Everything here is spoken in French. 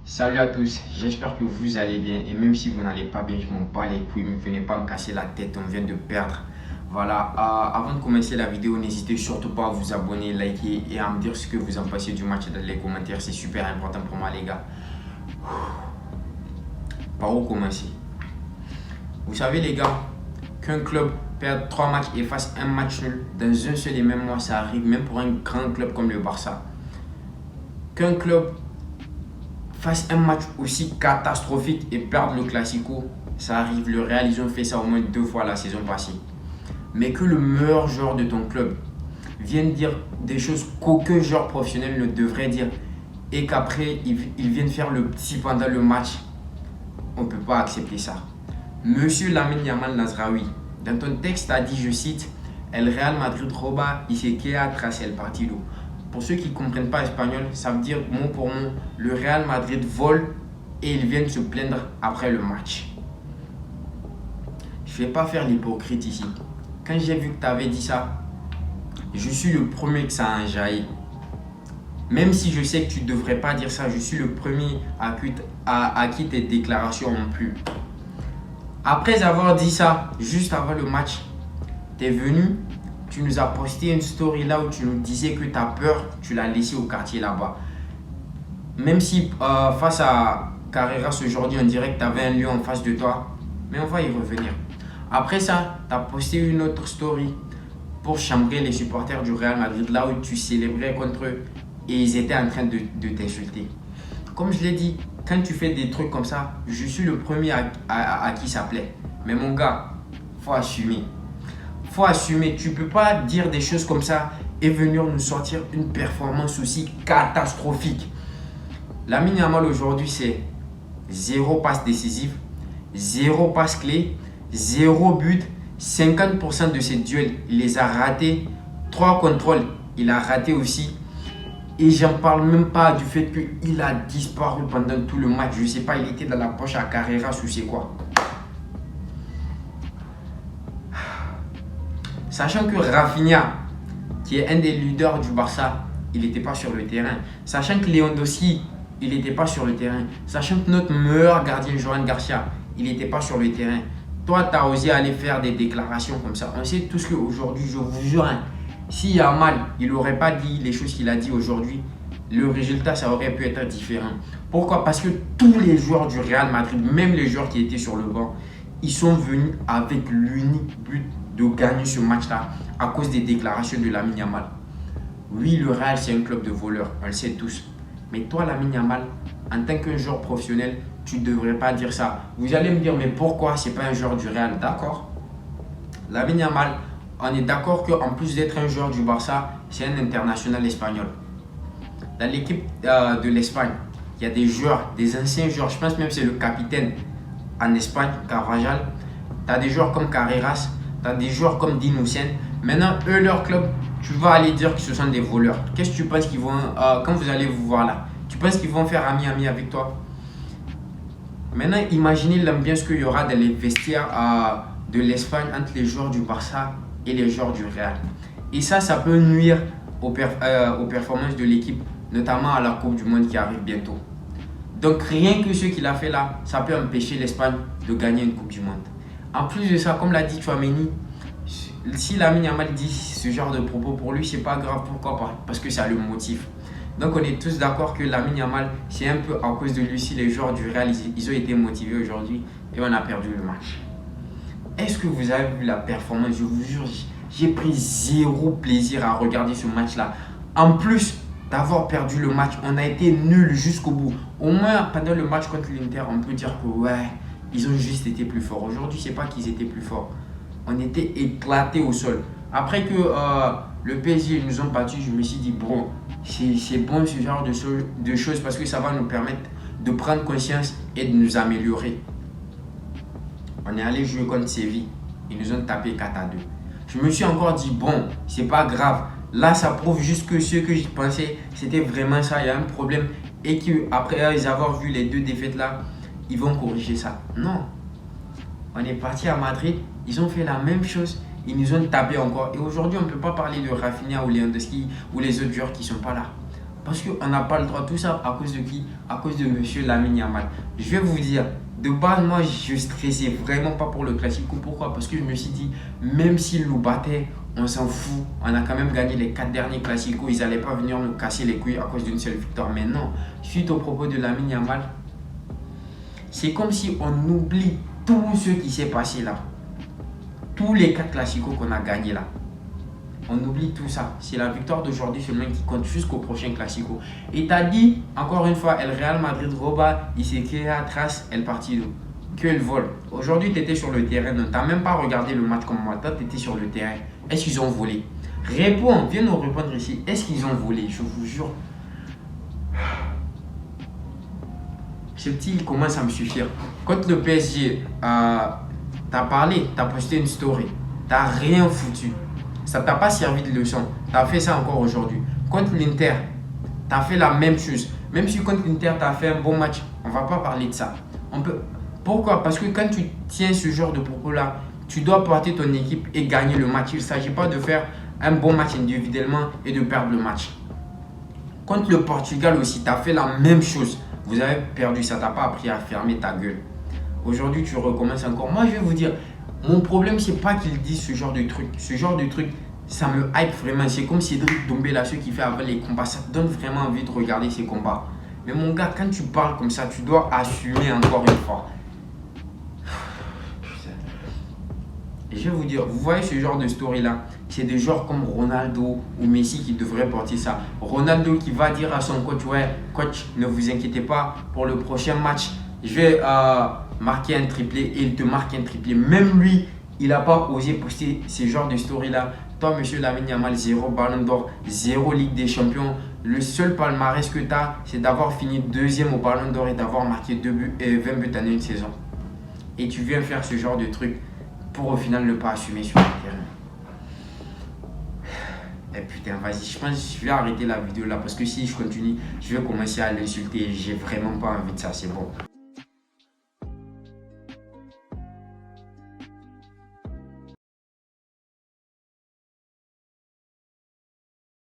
Salut à tous, j'espère que vous allez bien et même si vous n'allez pas bien, je m'en bats les couilles, ne venez pas me casser la tête, on vient de perdre. Voilà, avant de commencer la vidéo, n'hésitez surtout pas à vous abonner, liker et à me dire ce que vous en pensez du match dans les commentaires, c'est super important pour moi les gars. Par où commencer? Vous savez les gars, qu'un club perde 3 matchs et fasse un match nul dans un seul et même mois, ça arrive même pour un grand club comme le Barça. Qu'un club fasse un match aussi catastrophique et perdre le Classico, ça arrive. Le Real, ils ont fait ça au moins 2 fois la saison passée. Mais que le meilleur joueur de ton club vienne dire des choses qu'aucun joueur professionnel ne devrait dire et qu'après, ils viennent faire le petit pendant le match, on ne peut pas accepter ça. Monsieur Lamine Yamal Nazraoui, dans ton texte, tu as dit, je cite, El Real Madrid roba y se queda tras el partido. Pour ceux qui ne comprennent pas espagnol, ça veut dire mot pour mot, le Real Madrid vole et ils viennent se plaindre après le match. Je ne vais pas faire l'hypocrite ici. Quand j'ai vu que tu avais dit ça, je suis le premier que ça a enjaillé. Même si je sais que tu ne devrais pas dire ça, je suis le premier à qui tes déclarations ont plu. Après avoir dit ça, juste avant le match, tu es venu, tu nous as posté une story là où tu nous disais que tu as peur, tu l'as laissé au quartier là-bas. Même si face à Carreras aujourd'hui, on dirait que tu avais un lion en face de toi, mais on va y revenir. Après ça, tu as posté une autre story pour chambrer les supporters du Real Madrid là où tu célébrais contre eux et ils étaient en train de t'insulter. Comme je l'ai dit, quand tu fais des trucs comme ça, je suis le premier à qui ça plaît. Mais mon gars, faut assumer. Faut assumer. Tu peux pas dire des choses comme ça et venir nous sortir une performance aussi catastrophique. Lamine Yamal aujourd'hui, c'est 0 passe décisive, 0 passe clé, 0 but, 50% de ses duels, il les a ratés, 3 contrôles, il a raté aussi. Et j'en parle même pas du fait qu'il a disparu pendant tout le match. Je sais pas, il était dans la poche à Carreras ou c'est quoi. Sachant que Rafinha, qui est un des leaders du Barça, il n'était pas sur le terrain. Sachant que Lewandowski, il n'était pas sur le terrain. Sachant que notre meilleur gardien, Johan Garcia, il n'était pas sur le terrain. Toi, tu as osé aller faire des déclarations comme ça. On sait tous qu'aujourd'hui, je vous jure, hein, s'il y a mal, il n'aurait pas dit les choses qu'il a dit aujourd'hui. Le résultat, ça aurait pu être différent. Pourquoi? Parce que tous les joueurs du Real Madrid, même les joueurs qui étaient sur le banc, ils sont venus avec l'unique but de gagner ce match-là à cause des déclarations de Lamine Yamal. Oui, le Real, c'est un club de voleurs, on le sait tous. Mais toi, Lamine Yamal, en tant qu'un joueur professionnel, tu ne devrais pas dire ça. Vous allez me dire, mais pourquoi ce n'est pas un joueur du Real? D'accord. Lamine Yamal, on est d'accord qu'en plus d'être un joueur du Barça, c'est un international espagnol. Dans l'équipe de l'Espagne, il y a des joueurs, des anciens joueurs, je pense même que c'est le capitaine en Espagne, Carvajal. Tu as des joueurs comme Carreras, tu as des joueurs comme Dean Hussein. Maintenant, eux, leur club, tu vas aller dire que ce sont des voleurs. Qu'est-ce que tu penses qu'ils vont, quand vous allez vous voir là, tu penses qu'ils vont faire ami-ami avec toi? Maintenant, imaginez l'ambiance qu'il y aura dans les vestiaires de l'Espagne entre les joueurs du Barça et les joueurs du Real. Et ça peut nuire aux performances de l'équipe, notamment à la Coupe du Monde qui arrive bientôt. Donc rien que ce qu'il a fait là, ça peut empêcher l'Espagne de gagner une Coupe du Monde. En plus de ça, comme l'a dit Tchouaméni, si Lamine Yamal dit ce genre de propos pour lui, c'est pas grave. Pourquoi? Parce que ça le motive. Donc on est tous d'accord que Lamine Yamal, c'est un peu à cause de lui si les joueurs du Real, ils ont été motivés aujourd'hui et on a perdu le match. Est-ce que vous avez vu la performance? Je vous jure, j'ai pris zéro plaisir à regarder ce match-là. En plus d'avoir perdu le match, on a été nuls jusqu'au bout. Au moins, pendant le match contre l'Inter, on peut dire que ouais, ils ont juste été plus forts. Aujourd'hui, c'est pas qu'ils étaient plus forts. On était éclatés au sol. Après que le PSG nous ont battus, je me suis dit, bon, c'est bon ce genre de choses parce que ça va nous permettre de prendre conscience et de nous améliorer. On est allé jouer contre Séville. Ils nous ont tapé 4-2. Je me suis encore dit, bon, c'est pas grave. Là, ça prouve juste que ce que je pensais, c'était vraiment ça. Il y a un problème. Et qu'après avoir vu les 2 défaites là, ils vont corriger ça. Non. On est parti à Madrid. Ils ont fait la même chose. Ils nous ont tapé encore. Et aujourd'hui, on ne peut pas parler de Rafinha ou Lewandowski ou les autres joueurs qui ne sont pas là. Parce qu'on n'a pas le droit. Tout ça à cause de qui? À cause de monsieur Lamine Yamal. Je vais vous dire, de base, moi, je stressais vraiment pas pour le Classico. Pourquoi? Parce que je me suis dit, même s'ils nous battaient, on s'en fout. On a quand même gagné les 4 derniers Classicos. Ils n'allaient pas venir nous casser les couilles à cause d'une seule victoire. Mais non, suite au propos de Lamine Yamal, c'est comme si on oublie tout ce qui s'est passé là. Tous les 4 Classicos qu'on a gagnés là. On oublie tout ça. C'est la victoire d'aujourd'hui seulement qui compte jusqu'au prochain Classico. Et tu as dit, encore une fois, El Real Madrid roba, il s'est créé atrás el partido. Que le vol. Aujourd'hui, tu étais sur le terrain. Tu n'as même pas regardé le match comme moi. Toi, tu étais sur le terrain. Est-ce qu'ils ont volé? Réponds, viens nous répondre ici. Est-ce qu'ils ont volé? Je vous jure. Ce petit, il commence à me suffire. Quand le PSG t'as parlé, t'as posté une story, t'as rien foutu. Ça t'a pas servi de leçon. Tu as fait ça encore aujourd'hui. Contre l'Inter, tu as fait la même chose. Même si contre l'Inter, tu as fait un bon match, on ne va pas parler de ça. Pourquoi? Parce que quand tu tiens ce genre de propos-là, tu dois porter ton équipe et gagner le match. Il ne s'agit pas de faire un bon match individuellement et de perdre le match. Contre le Portugal aussi, tu as fait la même chose. Vous avez perdu, ça ne t'a pas appris à fermer ta gueule. Aujourd'hui, tu recommences encore. Moi, je vais vous dire, mon problème, c'est pas qu'ils disent ce genre de truc. Ce genre de truc, ça me hype vraiment. C'est comme Cédric Doumbé, là, ceux qui fait avant les combats. Ça te donne vraiment envie de regarder ces combats. Mais mon gars, quand tu parles comme ça, tu dois assumer encore une fois. Et je vais vous dire, vous voyez ce genre de story-là, c'est des joueurs comme Ronaldo ou Messi qui devraient porter ça. Ronaldo qui va dire à son coach, ouais, coach, ne vous inquiétez pas, pour le prochain match, je vais marquer un triplé et il te marque un triplé. Même lui, il n'a pas osé poster ce genre de story-là. Toi, monsieur Lamine Yamal, 0 ballon d'or, 0 Ligue des Champions. Le seul palmarès que tu as, c'est d'avoir fini deuxième au ballon d'or et d'avoir marqué 20 buts en une saison. Et tu viens faire ce genre de truc pour au final ne pas assumer sur le terrain. Et putain, vas-y, je pense que je vais arrêter la vidéo là parce que si je continue, je vais commencer à l'insulter. J'ai vraiment pas envie de ça, c'est bon.